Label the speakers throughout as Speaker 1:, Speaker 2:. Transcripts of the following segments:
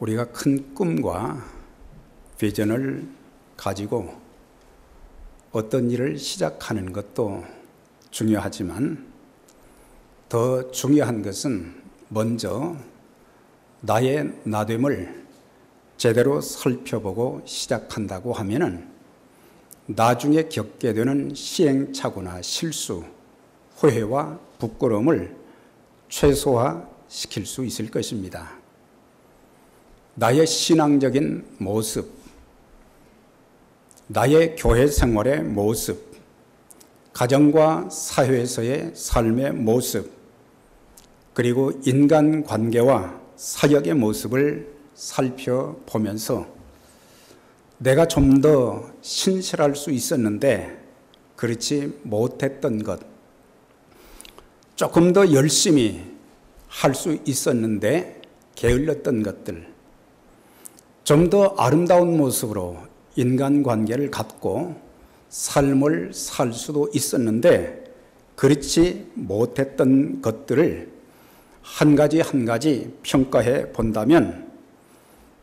Speaker 1: 우리가 큰 꿈과 비전을 가지고 어떤 일을 시작하는 것도 중요하지만 더 중요한 것은 먼저 나의 나됨을 제대로 살펴보고 시작한다고 하면은 나중에 겪게 되는 시행착오나 실수, 후회와 부끄러움을 최소화시킬 수 있을 것입니다. 나의 신앙적인 모습, 나의 교회 생활의 모습, 가정과 사회에서의 삶의 모습, 그리고 인간관계와 사역의 모습을 살펴보면서 내가 좀 더 신실할 수 있었는데 그렇지 못했던 것, 조금 더 열심히 할 수 있었는데 게을렀던 것들, 좀 더 아름다운 모습으로 인간관계를 갖고 삶을 살 수도 있었는데 그렇지 못했던 것들을 한 가지 한 가지 평가해 본다면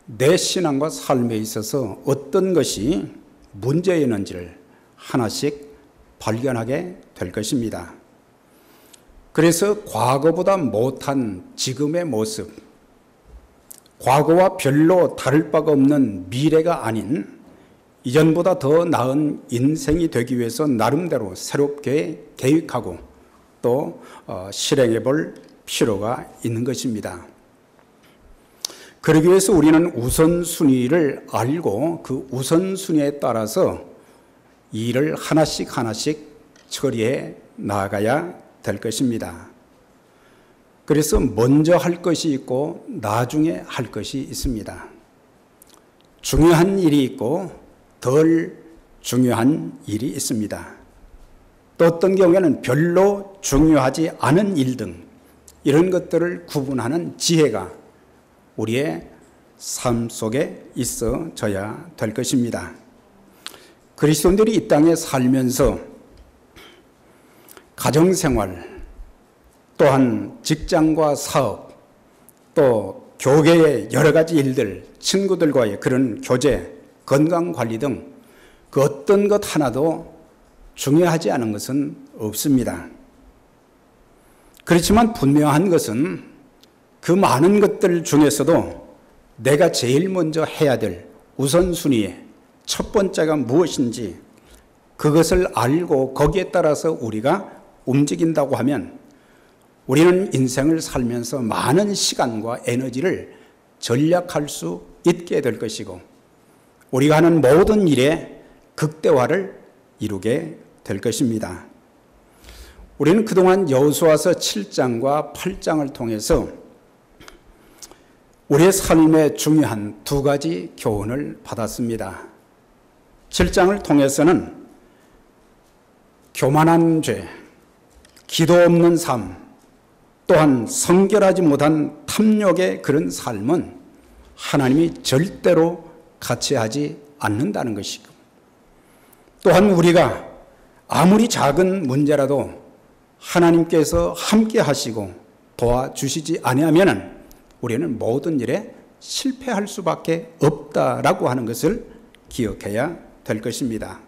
Speaker 1: 내 신앙과 삶에 있어서 어떤 것이 문제였는지를 하나씩 발견하게 될 것입니다. 그래서 과거보다 못한 지금의 모습, 과거와 별로 다를 바가 없는 미래가 아닌 이전보다 더 나은 인생이 되기 위해서 나름대로 새롭게 계획하고 또 실행해 볼 필요가 있는 것입니다. 그러기 위해서 우리는 우선순위를 알고 그 우선순위에 따라서 일을 하나씩 하나씩 처리해 나가야 될 것입니다. 그래서 먼저 할 것이 있고 나중에 할 것이 있습니다. 중요한 일이 있고 덜 중요한 일이 있습니다. 또 어떤 경우에는 별로 중요하지 않은 일 등 이런 것들을 구분하는 지혜가 우리의 삶 속에 있어져야 될 것입니다. 그리스도인들이 이 땅에 살면서 가정생활, 또한 직장과 사업, 또 교계의 여러 가지 일들, 친구들과의 그런 교제, 건강관리 등 그 어떤 것 하나도 중요하지 않은 것은 없습니다. 그렇지만 분명한 것은 그 많은 것들 중에서도 내가 제일 먼저 해야 될 우선순위의 첫 번째가 무엇인지 그것을 알고 거기에 따라서 우리가 움직인다고 하면 우리는 인생을 살면서 많은 시간과 에너지를 절약할 수 있게 될 것이고 우리가 하는 모든 일에 극대화를 이루게 될 것입니다. 우리는 그동안 여호수아서 7장과 8장을 통해서 우리의 삶에 중요한 두 가지 교훈을 받았습니다. 7장을 통해서는 교만한 죄, 기도 없는 삶, 또한 성결하지 못한 탐욕의 그런 삶은 하나님이 절대로 같이 하지 않는다는 것이고 또한 우리가 아무리 작은 문제라도 하나님께서 함께 하시고 도와주시지 아니하면 우리는 모든 일에 실패할 수밖에 없다라고 하는 것을 기억해야 될 것입니다.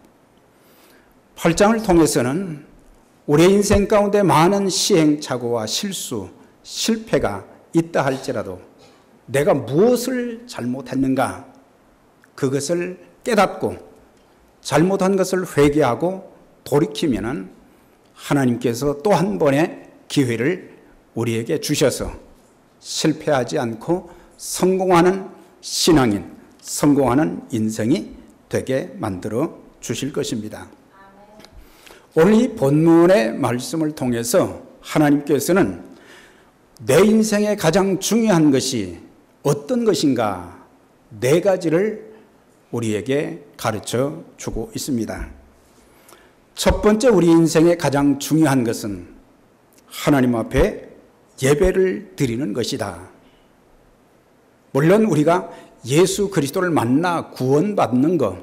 Speaker 1: 8장을 통해서는 우리의 인생 가운데 많은 시행착오와 실수, 실패가 있다 할지라도 내가 무엇을 잘못했는가 그것을 깨닫고 잘못한 것을 회개하고 돌이키면 하나님께서 또 한 번의 기회를 우리에게 주셔서 실패하지 않고 성공하는 신앙인, 성공하는 인생이 되게 만들어 주실 것입니다. 오늘 이 본문의 말씀을 통해서 하나님께서는 내 인생의 가장 중요한 것이 어떤 것인가 네 가지를 우리에게 가르쳐 주고 있습니다. 첫 번째 우리 인생의 가장 중요한 것은 하나님 앞에 예배를 드리는 것이다. 물론 우리가 예수 그리스도를 만나 구원받는 것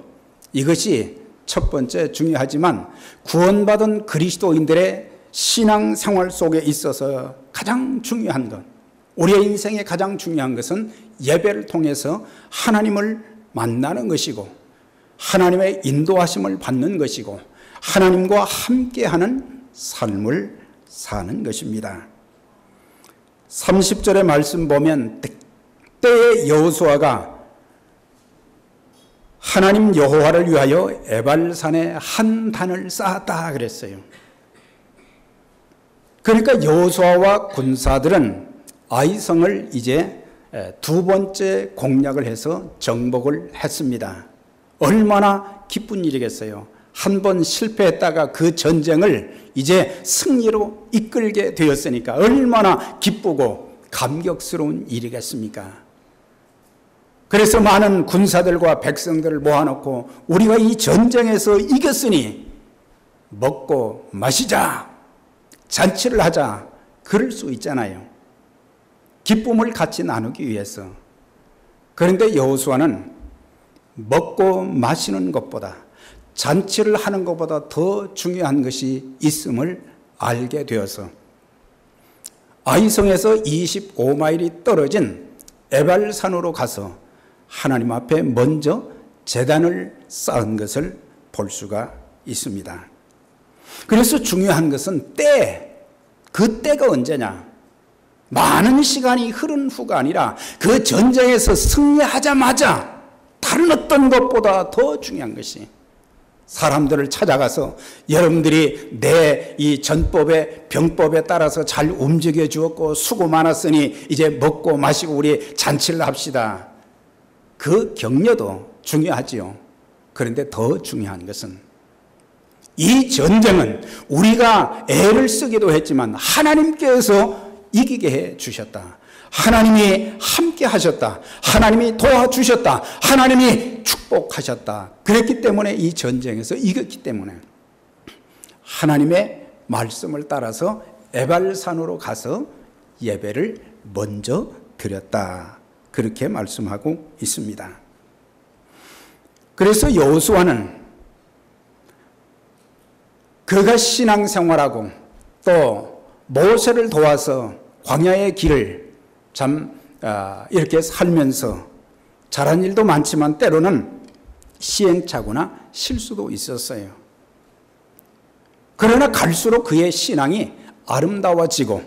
Speaker 1: 이것이 첫 번째 중요하지만 구원받은 그리스도인들의 신앙생활 속에 있어서 가장 중요한 것 우리의 인생에 가장 중요한 것은 예배를 통해서 하나님을 만나는 것이고 하나님의 인도하심을 받는 것이고 하나님과 함께하는 삶을 사는 것입니다. 30절의 말씀 보면 때에 여호수아가 하나님 여호와를 위하여 에발산에 한 단을 쌓았다 그랬어요. 그러니까 여호수아와 군사들은 아이성을 이제 두 번째 공략을 해서 정복을 했습니다. 얼마나 기쁜 일이겠어요. 한 번 실패했다가 그 전쟁을 이제 승리로 이끌게 되었으니까 얼마나 기쁘고 감격스러운 일이겠습니까? 그래서 많은 군사들과 백성들을 모아놓고 우리가 이 전쟁에서 이겼으니 먹고 마시자, 잔치를 하자, 그럴 수 있잖아요. 기쁨을 같이 나누기 위해서. 그런데 여호수아는 먹고 마시는 것보다 잔치를 하는 것보다 더 중요한 것이 있음을 알게 되어서 아이성에서 25마일이 떨어진 에발산으로 가서 하나님 앞에 먼저 제단을 쌓은 것을 볼 수가 있습니다. 그래서 중요한 것은 그 때가 언제냐? 많은 시간이 흐른 후가 아니라 그 전쟁에서 승리하자마자 다른 어떤 것보다 더 중요한 것이 사람들을 찾아가서 여러분들이 내 이 전법에 병법에 따라서 잘 움직여 주었고 수고 많았으니 이제 먹고 마시고 우리 잔치를 합시다. 그 격려도 중요하지요. 그런데 더 중요한 것은 이 전쟁은 우리가 애를 쓰기도 했지만 하나님께서 이기게 해 주셨다. 하나님이 함께 하셨다. 하나님이 도와주셨다. 하나님이 축복하셨다. 그랬기 때문에 이 전쟁에서 이겼기 때문에 하나님의 말씀을 따라서 에발산으로 가서 예배를 먼저 드렸다. 그렇게 말씀하고 있습니다. 그래서 여호수아는 그가 신앙생활하고 또 모세를 도와서 광야의 길을 이렇게 살면서 잘한 일도 많지만 때로는 시행착오나 실수도 있었어요. 그러나 갈수록 그의 신앙이 아름다워지고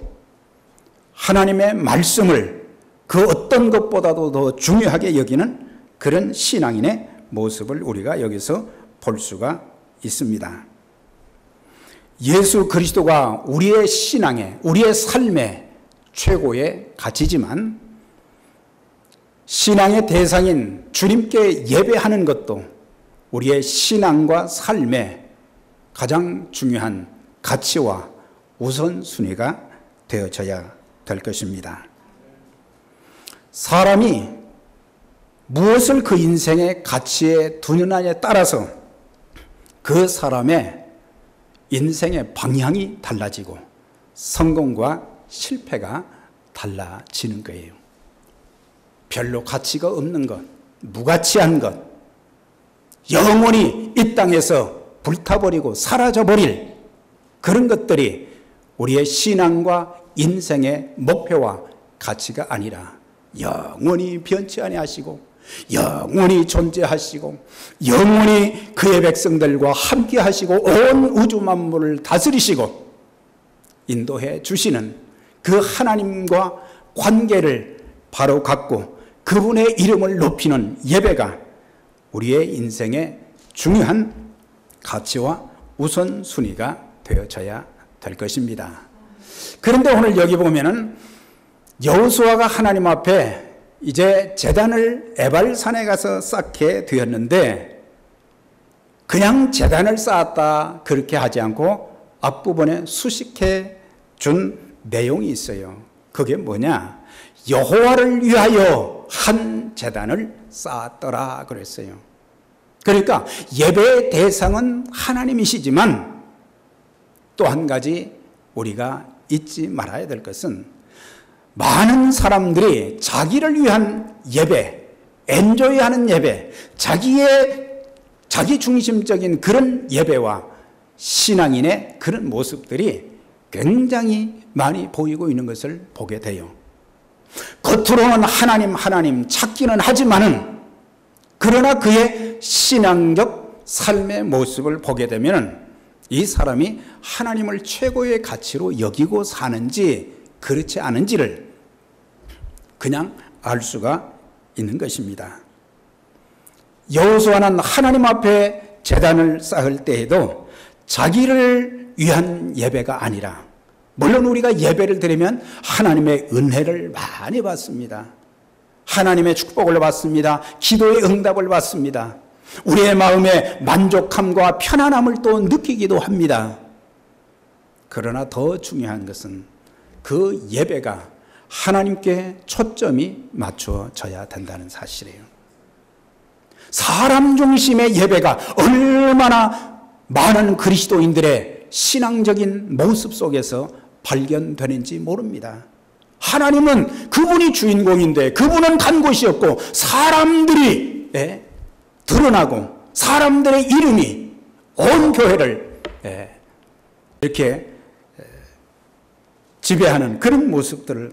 Speaker 1: 하나님의 말씀을 그 어떤 것보다도 더 중요하게 여기는 그런 신앙인의 모습을 우리가 여기서 볼 수가 있습니다. 예수 그리스도가 우리의 신앙에, 우리의 삶의 최고의 가치지만 신앙의 대상인 주님께 예배하는 것도 우리의 신앙과 삶의 가장 중요한 가치와 우선순위가 되어져야 될 것입니다. 사람이 무엇을 그 인생의 가치에 두느냐에 따라서 그 사람의 인생의 방향이 달라지고 성공과 실패가 달라지는 거예요. 별로 가치가 없는 것, 무가치한 것, 영원히 이 땅에서 불타버리고 사라져버릴 그런 것들이 우리의 신앙과 인생의 목표와 가치가 아니라 영원히 변치 아니하시고 영원히 존재하시고 영원히 그의 백성들과 함께 하시고 온 우주 만물을 다스리시고 인도해 주시는 그 하나님과 관계를 바로 갖고 그분의 이름을 높이는 예배가 우리의 인생의 중요한 가치와 우선순위가 되어져야 될 것입니다. 그런데 오늘 여기 보면은 여호수아가 하나님 앞에 이제 제단을 에발산에 가서 쌓게 되었는데 그냥 제단을 쌓았다 그렇게 하지 않고 앞부분에 수식해 준 내용이 있어요. 그게 뭐냐? 여호와를 위하여 한 제단을 쌓았더라 그랬어요. 그러니까 예배의 대상은 하나님이시지만 또 한 가지 우리가 잊지 말아야 될 것은 많은 사람들이 자기를 위한 예배, 엔조이하는 예배, 자기 중심적인 그런 예배와 신앙인의 그런 모습들이 굉장히 많이 보이고 있는 것을 보게 돼요. 겉으로는 하나님 하나님 찾기는 하지만은 그러나 그의 신앙적 삶의 모습을 보게 되면 이 사람이 하나님을 최고의 가치로 여기고 사는지 그렇지 않은지를 그냥 알 수가 있는 것입니다. 여호수아는 하나님 앞에 제단을 쌓을 때에도 자기를 위한 예배가 아니라, 물론 우리가 예배를 드리면 하나님의 은혜를 많이 받습니다. 하나님의 축복을 받습니다. 기도의 응답을 받습니다. 우리의 마음에 만족함과 편안함을 또 느끼기도 합니다. 그러나 더 중요한 것은 그 예배가 하나님께 초점이 맞춰져야 된다는 사실이에요. 사람 중심의 예배가 얼마나 많은 그리스도인들의 신앙적인 모습 속에서 발견되는지 모릅니다. 하나님은 그분이 주인공인데 그분은 간 곳이었고 사람들이 드러나고 사람들의 이름이 온 교회를 이렇게 지배하는 그런 모습들을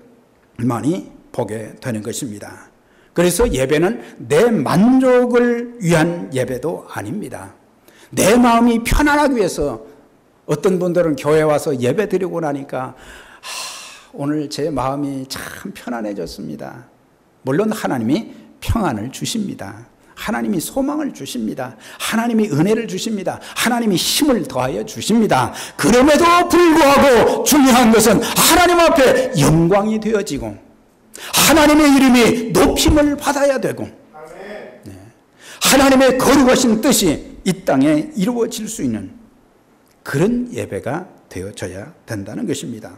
Speaker 1: 많이 보게 되는 것입니다. 그래서 예배는 내 만족을 위한 예배도 아닙니다. 내 마음이 편안하기 위해서 어떤 분들은 교회 와서 예배 드리고 나니까 오늘 제 마음이 참 편안해졌습니다. 물론 하나님이 평안을 주십니다. 하나님이 소망을 주십니다. 하나님이 은혜를 주십니다. 하나님이 힘을 더하여 주십니다. 그럼에도 불구하고 중요한 것은 하나님 앞에 영광이 되어지고 하나님의 이름이 높임을 받아야 되고 하나님의 거룩하신 뜻이 이 땅에 이루어질 수 있는 그런 예배가 되어져야 된다는 것입니다.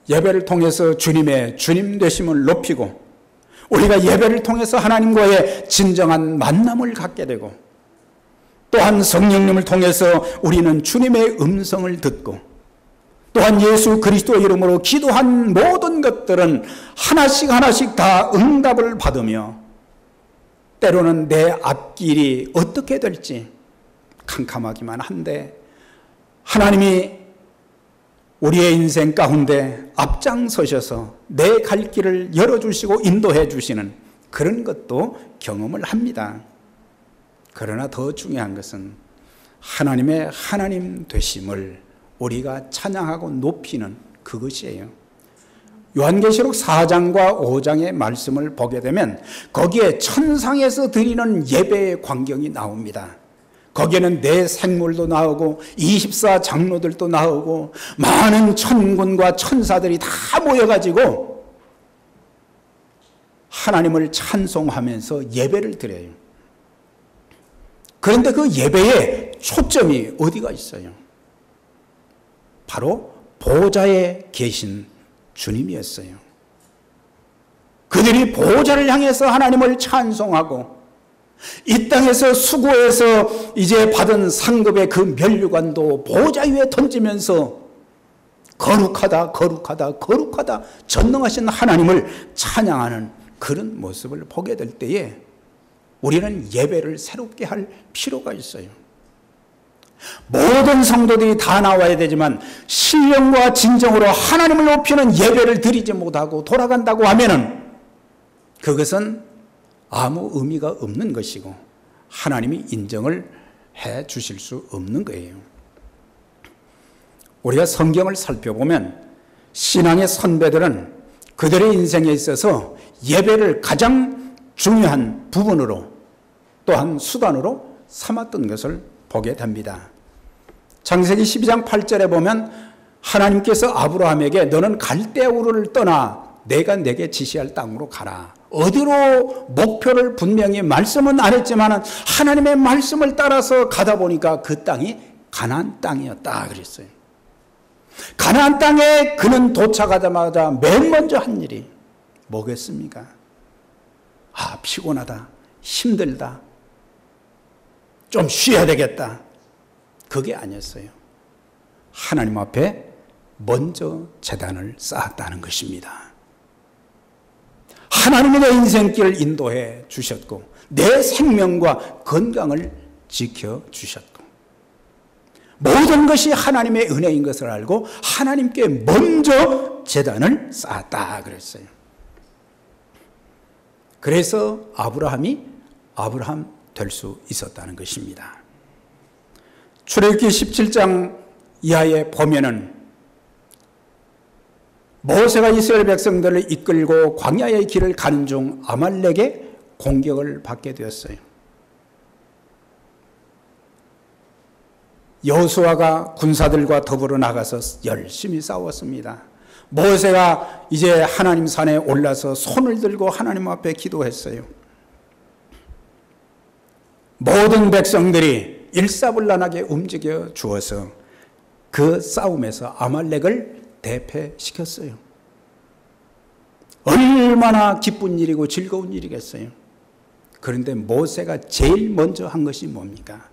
Speaker 1: 예배를 통해서 주님의 주님 되심을 높이고 우리가 예배를 통해서 하나님과의 진정한 만남을 갖게 되고 또한 성령님을 통해서 우리는 주님의 음성을 듣고 또한 예수 그리스도의 이름으로 기도한 모든 것들은 하나씩 하나씩 다 응답을 받으며 때로는 내 앞길이 어떻게 될지 캄캄하기만 한데 하나님이 우리의 인생 가운데 앞장서셔서 내 갈 길을 열어주시고 인도해 주시는 그런 것도 경험을 합니다. 그러나 더 중요한 것은 하나님의 하나님 되심을 우리가 찬양하고 높이는 그것이에요. 요한계시록 4장과 5장의 말씀을 보게 되면 거기에 천상에서 드리는 예배의 광경이 나옵니다. 거기에는 내 생물도 나오고 24 장로들도 나오고 많은 천군과 천사들이 다 모여가지고 하나님을 찬송하면서 예배를 드려요. 그런데 그 예배에 초점이 어디가 있어요? 바로 보좌에 계신 주님이었어요. 그들이 보좌를 향해서 하나님을 찬송하고 이 땅에서 수고해서 이제 받은 상급의 그 면류관도 보좌 위에 던지면서 거룩하다 거룩하다 거룩하다 전능하신 하나님을 찬양하는 그런 모습을 보게 될 때에 우리는 예배를 새롭게 할 필요가 있어요. 모든 성도들이 다 나와야 되지만 신령과 진정으로 하나님을 높이는 예배를 드리지 못하고 돌아간다고 하면은 그것은 아무 의미가 없는 것이고 하나님이 인정을 해 주실 수 없는 거예요. 우리가 성경을 살펴보면 신앙의 선배들은 그들의 인생에 있어서 예배를 가장 중요한 부분으로 또한 수단으로 삼았던 것을 보게 됩니다. 창세기 12장 8절에 보면 하나님께서 아브라함에게 너는 갈대아 우르를 떠나 내가 내게 지시할 땅으로 가라. 어디로 목표를 분명히 말씀은 안 했지만 하나님의 말씀을 따라서 가다 보니까 그 땅이 가나안 땅이었다 그랬어요. 가나안 땅에 그는 도착하자마자 맨 먼저 한 일이 뭐겠습니까? 피곤하다, 힘들다, 좀 쉬어야 되겠다. 그게 아니었어요. 하나님 앞에 먼저 제단을 쌓았다는 것입니다. 하나님이 내 인생길을 인도해 주셨고 내 생명과 건강을 지켜주셨고 모든 것이 하나님의 은혜인 것을 알고 하나님께 먼저 제단을 쌓았다 그랬어요. 그래서 아브라함이 아브라함 될 수 있었다는 것입니다. 출애굽기 17장 이하에 보면은 모세가 이스라엘 백성들을 이끌고 광야의 길을 가는 중 아말렉의 공격을 받게 되었어요. 여호수아가 군사들과 더불어 나가서 열심히 싸웠습니다. 모세가 이제 하나님 산에 올라서 손을 들고 하나님 앞에 기도했어요. 모든 백성들이 일사불란하게 움직여 주어서 그 싸움에서 아말렉을 대패시켰어요. 얼마나 기쁜 일이고 즐거운 일이겠어요. 그런데 모세가 제일 먼저 한 것이 뭡니까?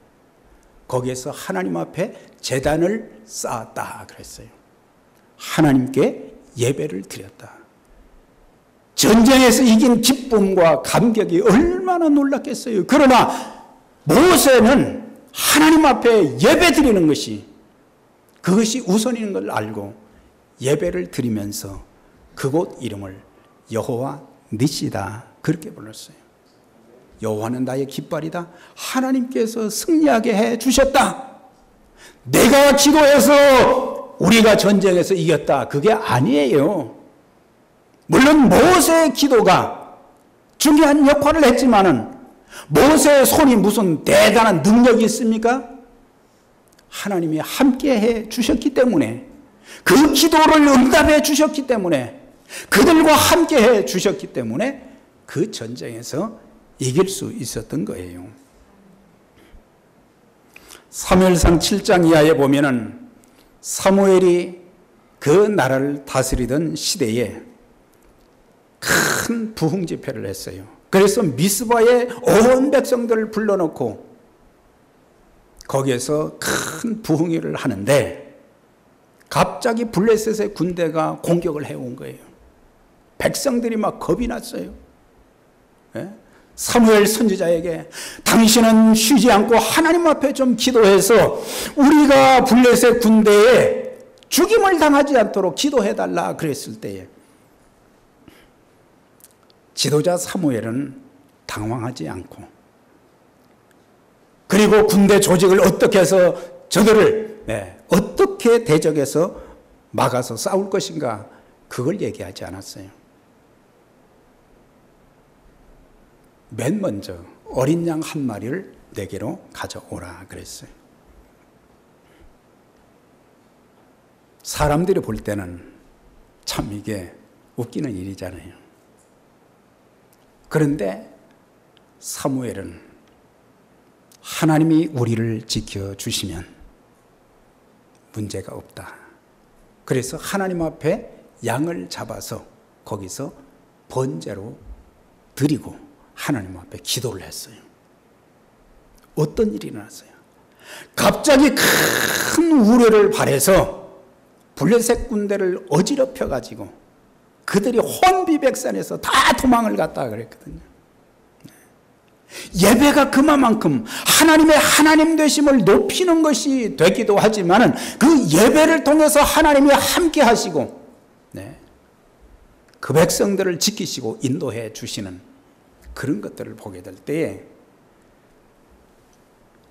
Speaker 1: 거기에서 하나님 앞에 제단을 쌓았다 그랬어요. 하나님께 예배를 드렸다. 전쟁에서 이긴 기쁨과 감격이 얼마나 놀랐겠어요. 그러나 모세는 하나님 앞에 예배 드리는 것이 그것이 우선인 걸 알고 예배를 드리면서 그곳 이름을 여호와 니시다 그렇게 불렀어요. 여호와는 나의 깃발이다. 하나님께서 승리하게 해 주셨다. 내가 기도해서 우리가 전쟁에서 이겼다. 그게 아니에요. 물론 모세의 기도가 중요한 역할을 했지만은 모세의 손이 무슨 대단한 능력이 있습니까? 하나님이 함께 해 주셨기 때문에 그 기도를 응답해 주셨기 때문에 그들과 함께 해 주셨기 때문에 그 전쟁에서 이길 수 있었던 거예요. 사무엘상 7장 이하에 보면은 사무엘이 그 나라를 다스리던 시대에 큰 부흥 집회를 했어요. 그래서 미스바에 온 백성들을 불러놓고 거기에서 큰 부흥회를 하는데 갑자기 블레셋의 군대가 공격을 해온 거예요. 백성들이 막 겁이 났어요. 사무엘 선지자에게 당신은 쉬지 않고 하나님 앞에 좀 기도해서 우리가 블레셋 군대에 죽임을 당하지 않도록 기도해달라 그랬을 때에 지도자 사무엘은 당황하지 않고 그리고 군대 조직을 어떻게 해서 저들을 어떻게 대적해서 막아서 싸울 것인가 그걸 얘기하지 않았어요. 맨 먼저 어린 양 한 마리를 내게로 가져오라 그랬어요. 사람들이 볼 때는 참 이게 웃기는 일이잖아요. 그런데 사무엘은 하나님이 우리를 지켜주시면 문제가 없다. 그래서 하나님 앞에 양을 잡아서 거기서 번제로 드리고 하나님 앞에 기도를 했어요. 어떤 일이 일어났어요? 갑자기 큰 우려를 발해서 블레셋 군대를 어지럽혀 가지고 그들이 혼비백산에서 다 도망을 갔다 그랬거든요. 예배가 그만큼 하나님의 하나님 되심을 높이는 것이 되기도 하지만은 그 예배를 통해서 하나님이 함께 하시고 그 백성들을 지키시고 인도해 주시는 그런 것들을 보게 될 때에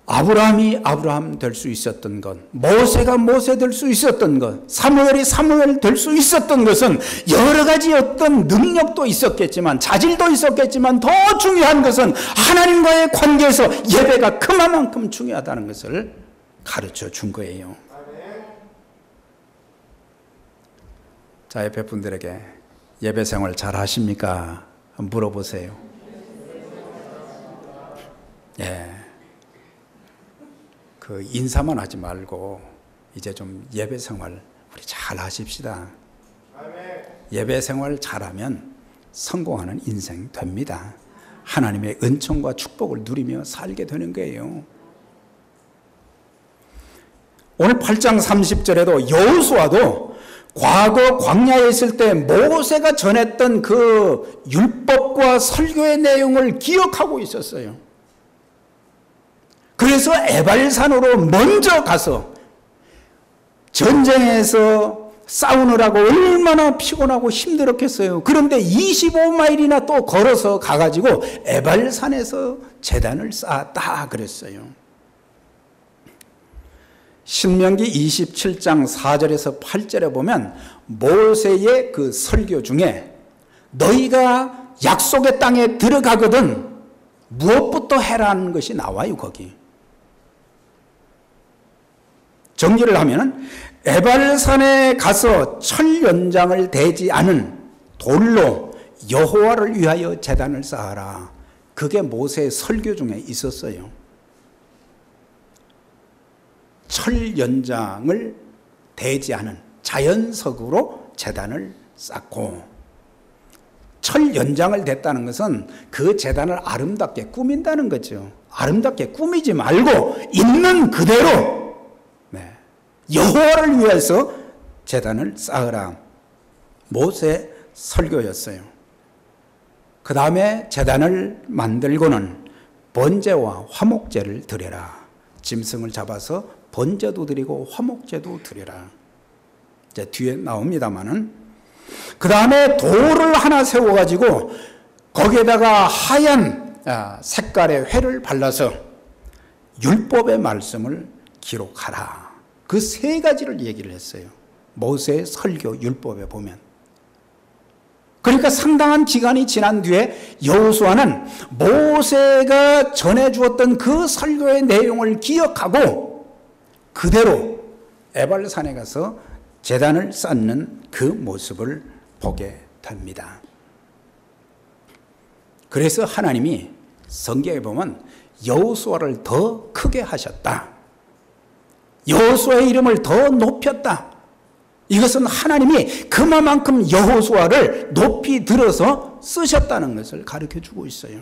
Speaker 1: 아브라함이 아브라함 될 수 있었던 것, 모세가 모세 될 수 있었던 것, 사무엘이 사무엘 될 수 있었던 것은 여러 가지 어떤 능력도 있었겠지만 자질도 있었겠지만 더 중요한 것은 하나님과의 관계에서 예배가 그만큼 중요하다는 것을 가르쳐 준 거예요. 자, 옆에 분들에게 예배 생활 잘 하십니까? 한번 물어보세요. 예. 그 인사만 하지 말고 이제 좀 예배 생활 우리 잘 하십시다. 예배 생활 잘하면 성공하는 인생 됩니다. 하나님의 은총과 축복을 누리며 살게 되는 거예요. 오늘 8장 30절에도 여호수아도 과거 광야에 있을 때 모세가 전했던 그 율법과 설교의 내용을 기억하고 있었어요. 그래서 에발산으로 먼저 가서 전쟁에서 싸우느라고 얼마나 피곤하고 힘들었겠어요. 그런데 25마일이나 또 걸어서 가가지고 에발산에서 제단을 쌓았다 그랬어요. 신명기 27장 4절에서 8절에 보면 모세의 그 설교 중에 너희가 약속의 땅에 들어가거든 무엇부터 해라는 것이 나와요. 거기 정리를 하면 에발산에 가서 철 연장을 대지 않은 돌로 여호와를 위하여 제단을 쌓아라. 그게 모세의 설교 중에 있었어요. 철 연장을 대지 않은 자연석으로 제단을 쌓고, 철 연장을 댔다는 것은 그 제단을 아름답게 꾸민다는 거죠. 아름답게 꾸미지 말고 있는 그대로 여호와를 위해서 제단을 쌓으라. 모세 설교였어요. 그 다음에 제단을 만들고는 번제와 화목제를 드려라. 짐승을 잡아서 번제도 드리고 화목제도 드려라. 이제 뒤에 나옵니다마는 그 다음에 돌을 하나 세워가지고 거기에다가 하얀 색깔의 회를 발라서 율법의 말씀을 기록하라. 그 세 가지를 얘기를 했어요. 모세의 설교 율법에 보면. 그러니까 상당한 기간이 지난 뒤에 여호수아는 모세가 전해주었던 그 설교의 내용을 기억하고 그대로 에발산에 가서 제단을 쌓는 그 모습을 보게 됩니다. 그래서 하나님이 성경에 보면 여호수아를 더 크게 하셨다. 여호수아의 이름을 더 높였다. 이것은 하나님이 그만큼 여호수아를 높이 들어서 쓰셨다는 것을 가르쳐주고 있어요.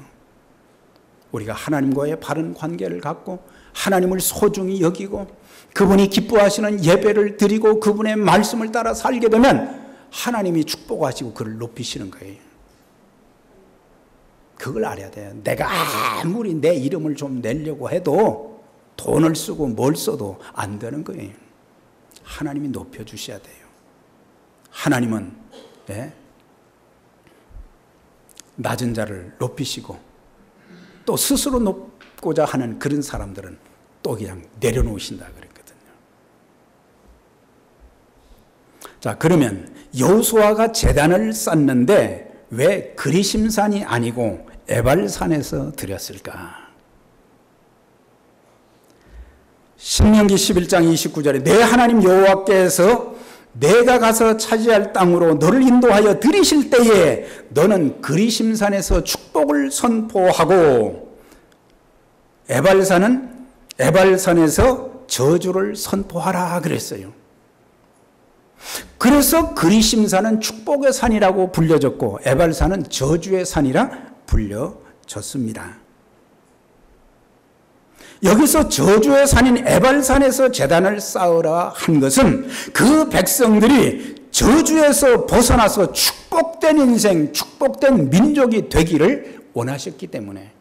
Speaker 1: 우리가 하나님과의 바른 관계를 갖고 하나님을 소중히 여기고 그분이 기뻐하시는 예배를 드리고 그분의 말씀을 따라 살게 되면 하나님이 축복하시고 그를 높이시는 거예요. 그걸 알아야 돼요. 내가 아무리 내 이름을 좀 내려고 해도 돈을 쓰고 뭘 써도 안 되는 거예요. 하나님이 높여주셔야 돼요. 하나님은 낮은 자를 높이시고 또 스스로 높고자 하는 그런 사람들은 또 그냥 내려놓으신다 그랬거든요. 자, 그러면 여호수아가 제단을 쌓는데 왜 그리심산이 아니고 에발산에서 드렸을까? 신명기 11장 29절에 내 하나님 여호와께서 내가 가서 차지할 땅으로 너를 인도하여 들이실 때에 너는 그리심산에서 축복을 선포하고 에발산에서 저주를 선포하라 그랬어요. 그래서 그리심산은 축복의 산이라고 불려졌고 에발산은 저주의 산이라 불려졌습니다. 여기서 저주의 산인 에발산에서 제단을 쌓으라 한 것은 그 백성들이 저주에서 벗어나서 축복된 인생, 축복된 민족이 되기를 원하셨기 때문에.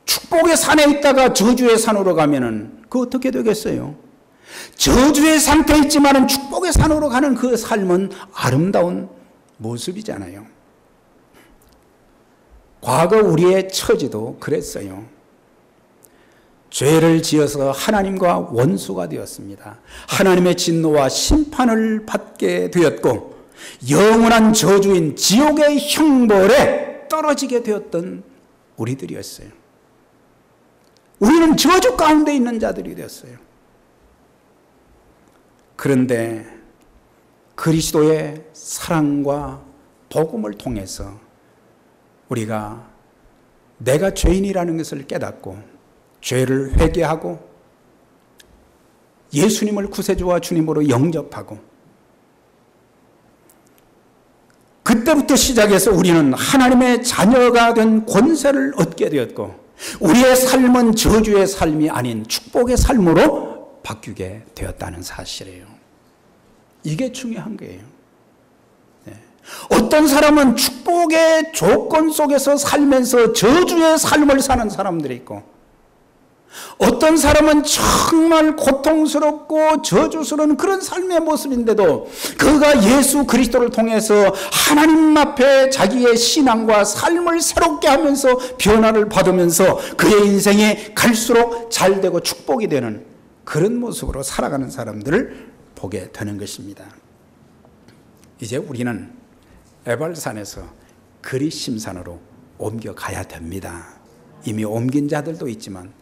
Speaker 1: 축복의 산에 있다가 저주의 산으로 가면은 그 어떻게 되겠어요? 저주의 상태에 있지만은 축복의 산으로 가는 그 삶은 아름다운 모습이잖아요. 과거 우리의 처지도 그랬어요. 죄를 지어서 하나님과 원수가 되었습니다. 하나님의 진노와 심판을 받게 되었고 영원한 저주인 지옥의 형벌에 떨어지게 되었던 우리들이었어요. 우리는 저주 가운데 있는 자들이 되었어요. 그런데 그리스도의 사랑과 복음을 통해서 우리가 내가 죄인이라는 것을 깨닫고 죄를 회개하고 예수님을 구세주와 주님으로 영접하고 그때부터 시작해서 우리는 하나님의 자녀가 된 권세를 얻게 되었고 우리의 삶은 저주의 삶이 아닌 축복의 삶으로 바뀌게 되었다는 사실이에요. 이게 중요한 거예요. 어떤 사람은 축복의 조건 속에서 살면서 저주의 삶을 사는 사람들이 있고 어떤 사람은 정말 고통스럽고 저주스러운 그런 삶의 모습인데도 그가 예수 그리스도를 통해서 하나님 앞에 자기의 신앙과 삶을 새롭게 하면서 변화를 받으면서 그의 인생이 갈수록 잘되고 축복이 되는 그런 모습으로 살아가는 사람들을 보게 되는 것입니다. 이제 우리는 에발산에서 그리심산으로 옮겨가야 됩니다. 이미 옮긴 자들도 있지만,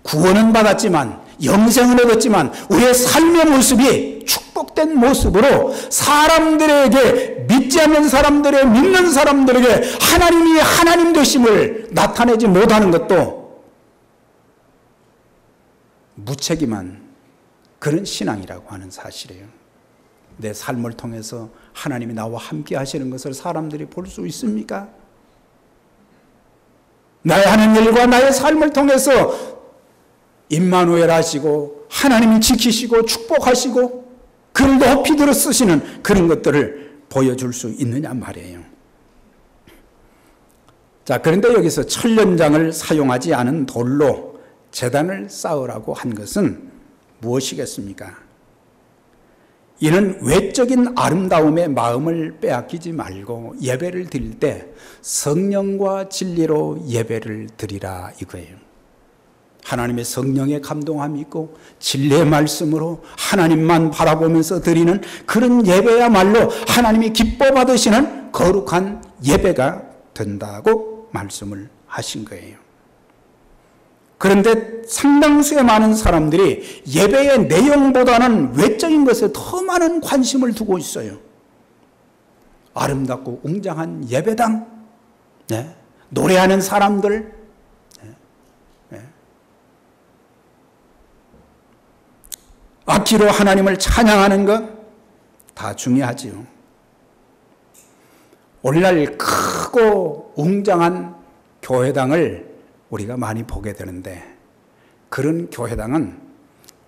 Speaker 1: 구원은 받았지만, 영생을 얻었지만 우리의 삶의 모습이 축복된 모습으로 사람들에게, 믿지 않는 사람들의, 믿는 사람들에게 하나님이 하나님 되심을 나타내지 못하는 것도 무책임한 그런 신앙이라고 하는 사실이에요. 내 삶을 통해서 하나님이 나와 함께 하시는 것을 사람들이 볼 수 있습니까? 나의 하는 일과 나의 삶을 통해서 임마누엘 하시고 하나님이 지키시고 축복하시고 그를 높이 들어 쓰시는 그런 것들을 보여줄 수 있느냐 말이에요. 자, 그런데 여기서 천련장을 사용하지 않은 돌로 제단을 쌓으라고 한 것은 무엇이겠습니까? 이는 외적인 아름다움에 마음을 빼앗기지 말고 예배를 드릴 때 성령과 진리로 예배를 드리라 이거예요. 하나님의 성령의 감동함이 있고 진리의 말씀으로 하나님만 바라보면서 드리는 그런 예배야말로 하나님이 기뻐 받으시는 거룩한 예배가 된다고 말씀을 하신 거예요. 그런데 상당수의 많은 사람들이 예배의 내용보다는 외적인 것에 더 많은 관심을 두고 있어요. 아름답고 웅장한 예배당, 네. 노래하는 사람들, 네. 악기로 하나님을 찬양하는 것 다 중요하지요. 오늘날 크고 웅장한 교회당을 우리가 많이 보게 되는데 그런 교회당은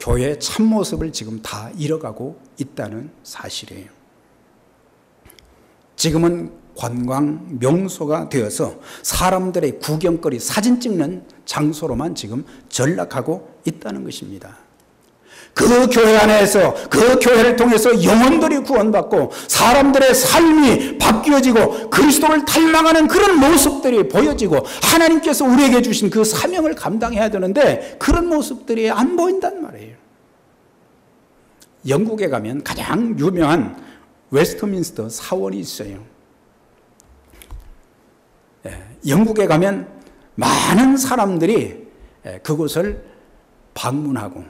Speaker 1: 교회의 참모습을 지금 다 잃어가고 있다는 사실이에요. 지금은 관광 명소가 되어서 사람들의 구경거리 사진 찍는 장소로만 지금 전락하고 있다는 것입니다. 그 교회 안에서 그 교회를 통해서 영혼들이 구원받고 사람들의 삶이 바뀌어지고 그리스도를 닮아가는 그런 모습들이 보여지고 하나님께서 우리에게 주신 그 사명을 감당해야 되는데 그런 모습들이 안 보인단 말이에요. 영국에 가면 가장 유명한 웨스트민스터 사원이 있어요. 영국에 가면 많은 사람들이 그곳을 방문하고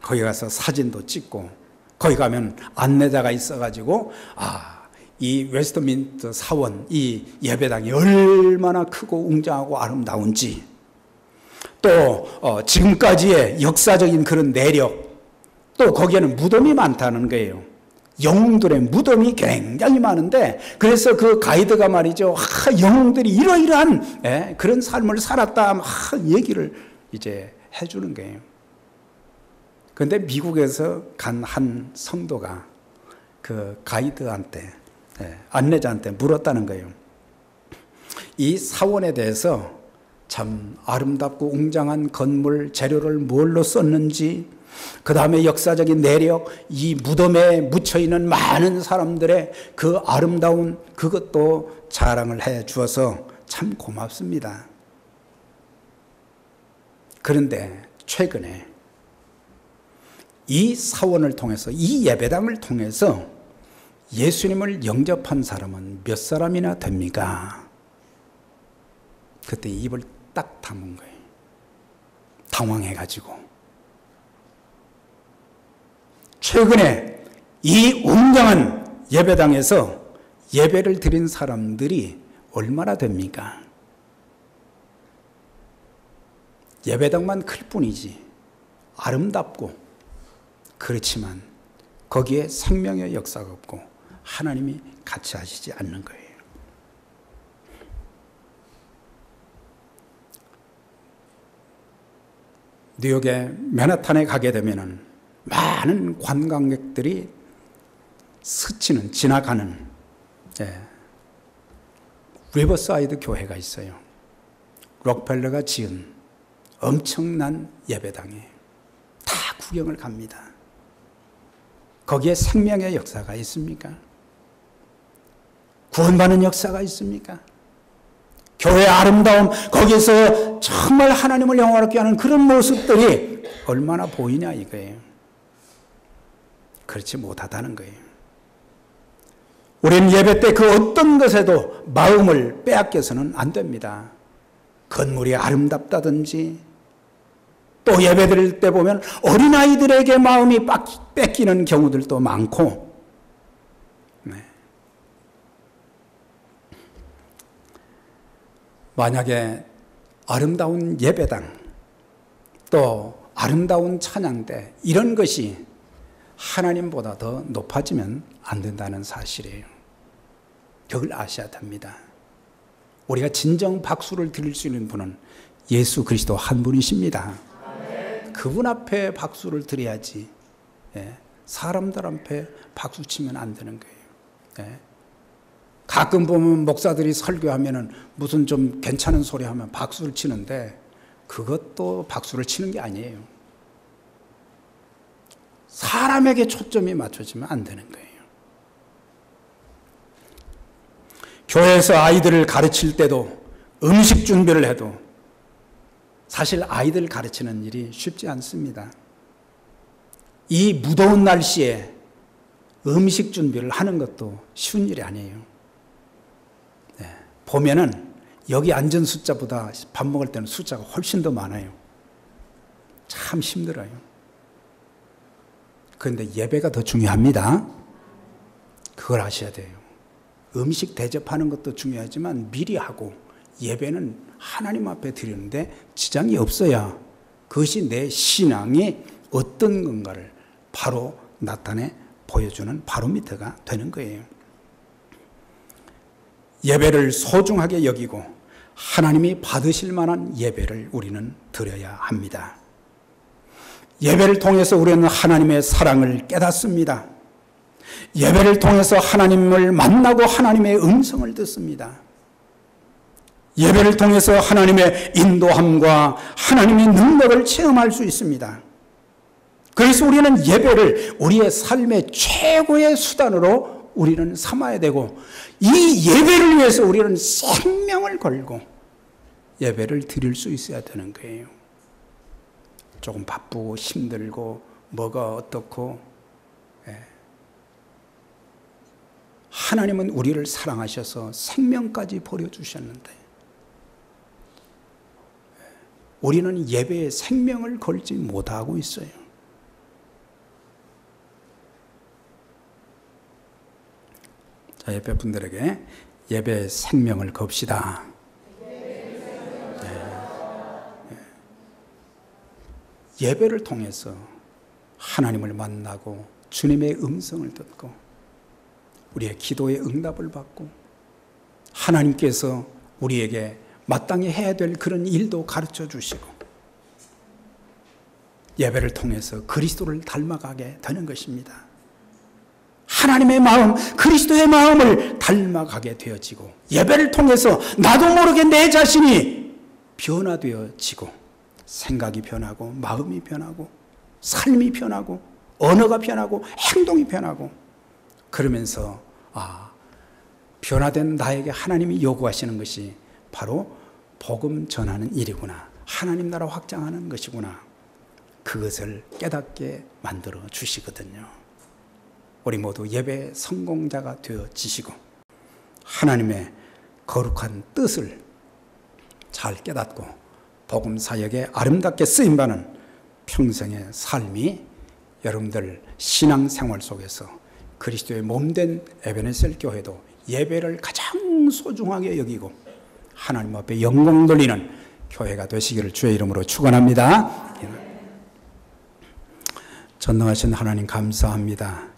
Speaker 1: 거기 가서 사진도 찍고 거기 가면 안내자가 있어가지고 이 웨스트민스터 사원 이 예배당이 얼마나 크고 웅장하고 아름다운지 또 지금까지의 역사적인 그런 내력 또 거기에는 무덤이 많다는 거예요. 영웅들의 무덤이 굉장히 많은데 그래서 그 가이드가 말이죠. 영웅들이 이러이러한 그런 삶을 살았다 막 얘기를 이제 해주는 거예요. 그런데 미국에서 간 한 성도가 그 가이드한테 안내자한테 물었다는 거예요. 이 사원에 대해서 참 아름답고 웅장한 건물 재료를 뭘로 썼는지 그 다음에 역사적인 내력 이 무덤에 묻혀있는 많은 사람들의 그 아름다운 그것도 자랑을 해 주어서 참 고맙습니다. 그런데 최근에 이 사원을 통해서 이 예배당을 통해서 예수님을 영접한 사람은 몇 사람이나 됩니까? 그때 입을 딱 다문 거예요. 당황해가지고. 최근에 이 웅장한 예배당에서 예배를 드린 사람들이 얼마나 됩니까? 예배당만 클 뿐이지 아름답고 그렇지만 거기에 생명의 역사가 없고 하나님이 같이 하시지 않는 거예요. 뉴욕의 맨하탄에 가게 되면은 많은 관광객들이 스치는 지나가는 리버사이드 교회가 있어요. 록펠러가 지은 엄청난 예배당이에요. 다 구경을 갑니다. 거기에 생명의 역사가 있습니까? 구원받는 역사가 있습니까? 교회의 아름다움, 거기서 정말 하나님을 영화롭게 하는 그런 모습들이 얼마나 보이냐 이거예요. 그렇지 못하다는 거예요. 우리는 예배 때 그 어떤 것에도 마음을 빼앗겨서는 안 됩니다. 건물이 아름답다든지, 또 예배 드릴 때 보면 어린아이들에게 마음이 뺏기는 경우들도 많고, 네. 만약에 아름다운 예배당, 또 아름다운 찬양대, 이런 것이 하나님보다 더 높아지면 안 된다는 사실이에요. 그걸 아셔야 됩니다. 우리가 진정 박수를 드릴 수 있는 분은 예수 그리스도 한 분이십니다. 그분 앞에 박수를 드려야지, 사람들 앞에 박수 치면 안 되는 거예요. 가끔 보면 목사들이 설교하면은 무슨 좀 괜찮은 소리 하면 박수를 치는데, 그것도 박수를 치는 게 아니에요. 사람에게 초점이 맞춰지면 안 되는 거예요. 교회에서 아이들을 가르칠 때도, 음식 준비를 해도 사실 아이들 가르치는 일이 쉽지 않습니다. 이 무더운 날씨에 음식 준비를 하는 것도 쉬운 일이 아니에요. 보면은 여기 앉은 숫자보다 밥 먹을 때는 숫자가 훨씬 더 많아요. 참 힘들어요. 그런데 예배가 더 중요합니다. 그걸 아셔야 돼요. 음식 대접하는 것도 중요하지만 미리 하고, 예배는 하나님 앞에 드리는데 지장이 없어야 그것이 내 신앙이 어떤 건가를 바로 나타내 보여주는 바로미터가 되는 거예요. 예배를 소중하게 여기고 하나님이 받으실 만한 예배를 우리는 드려야 합니다. 예배를 통해서 우리는 하나님의 사랑을 깨닫습니다. 예배를 통해서 하나님을 만나고 하나님의 음성을 듣습니다. 예배를 통해서 하나님의 인도함과 하나님의 능력을 체험할 수 있습니다. 그래서 우리는 예배를 우리의 삶의 최고의 수단으로 우리는 삼아야 되고, 이 예배를 위해서 우리는 생명을 걸고 예배를 드릴 수 있어야 되는 거예요. 조금 바쁘고 힘들고 뭐가 어떻고, 하나님은 우리를 사랑하셔서 생명까지 버려주셨는데 우리는 예배에 생명을 걸지 못하고 있어요. 자, 예배 분들에게 예배에 생명을 겁시다. 예배를 통해서 하나님을 만나고 주님의 음성을 듣고 우리의 기도의 응답을 받고 하나님께서 우리에게 마땅히 해야 될 그런 일도 가르쳐 주시고 예배를 통해서 그리스도를 닮아가게 되는 것입니다. 하나님의 마음, 그리스도의 마음을 닮아가게 되어지고 예배를 통해서 나도 모르게 내 자신이 변화되어지고 생각이 변하고 마음이 변하고 삶이 변하고 언어가 변하고 행동이 변하고 그러면서 변화된 나에게 하나님이 요구하시는 것이 바로 복음 전하는 일이구나. 하나님 나라 확장하는 것이구나. 그것을 깨닫게 만들어 주시거든요. 우리 모두 예배 성공자가 되어지시고 하나님의 거룩한 뜻을 잘 깨닫고 복음 사역에 아름답게 쓰임받는 평생의 삶이 여러분들 신앙생활 속에서 그리스도의 몸된 에베네셀 교회도 예배를 가장 소중하게 여기고 하나님 앞에 영광 돌리는 교회가 되시기를 주의 이름으로 축원합니다. 전능하신 하나님 감사합니다.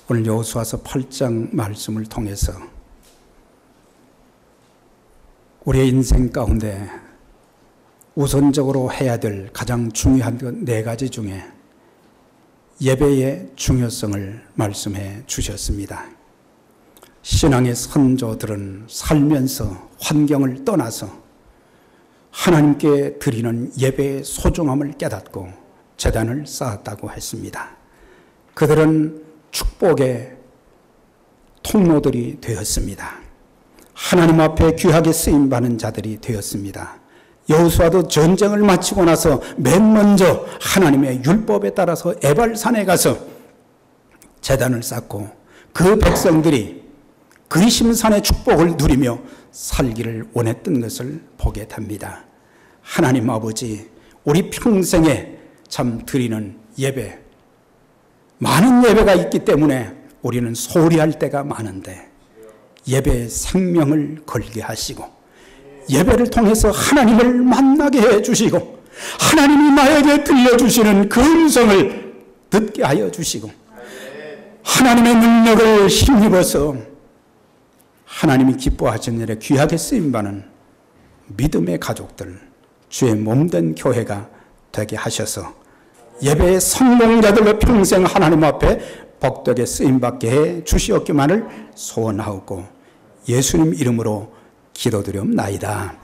Speaker 1: 오늘 여호수아서 8장 말씀을 통해서 우리의 인생 가운데 우선적으로 해야 될 가장 중요한 것 4가지 중에 예배의 중요성을 말씀해 주셨습니다. 신앙의 선조들은 살면서 환경을 떠나서 하나님께 드리는 예배의 소중함을 깨닫고 제단을 쌓았다고 했습니다. 그들은 축복의 통로들이 되었습니다. 하나님 앞에 귀하게 쓰임받는 자들이 되었습니다. 여호수아도 전쟁을 마치고 나서 맨 먼저 하나님의 율법에 따라서 에발산에 가서 제단을 쌓고 그 백성들이 그리심산의 축복을 누리며 살기를 원했던 것을 보게 됩니다. 하나님 아버지, 우리 평생에 참 드리는 예배, 많은 예배가 있기 때문에 우리는 소홀히 할 때가 많은데 예배에 생명을 걸게 하시고 예배를 통해서 하나님을 만나게 해주시고 하나님이 나에게 들려주시는 그 음성을 듣게 하여 주시고 하나님의 능력을 힘입어서 하나님이 기뻐하시는 일에 귀하게 쓰임받는 믿음의 가족들, 주의 몸된 교회가 되게 하셔서 예배의 성공자들로 평생 하나님 앞에 복되게 쓰임받게 해 주시옵기만을 소원하옵고 예수님 이름으로 기도드리옵나이다.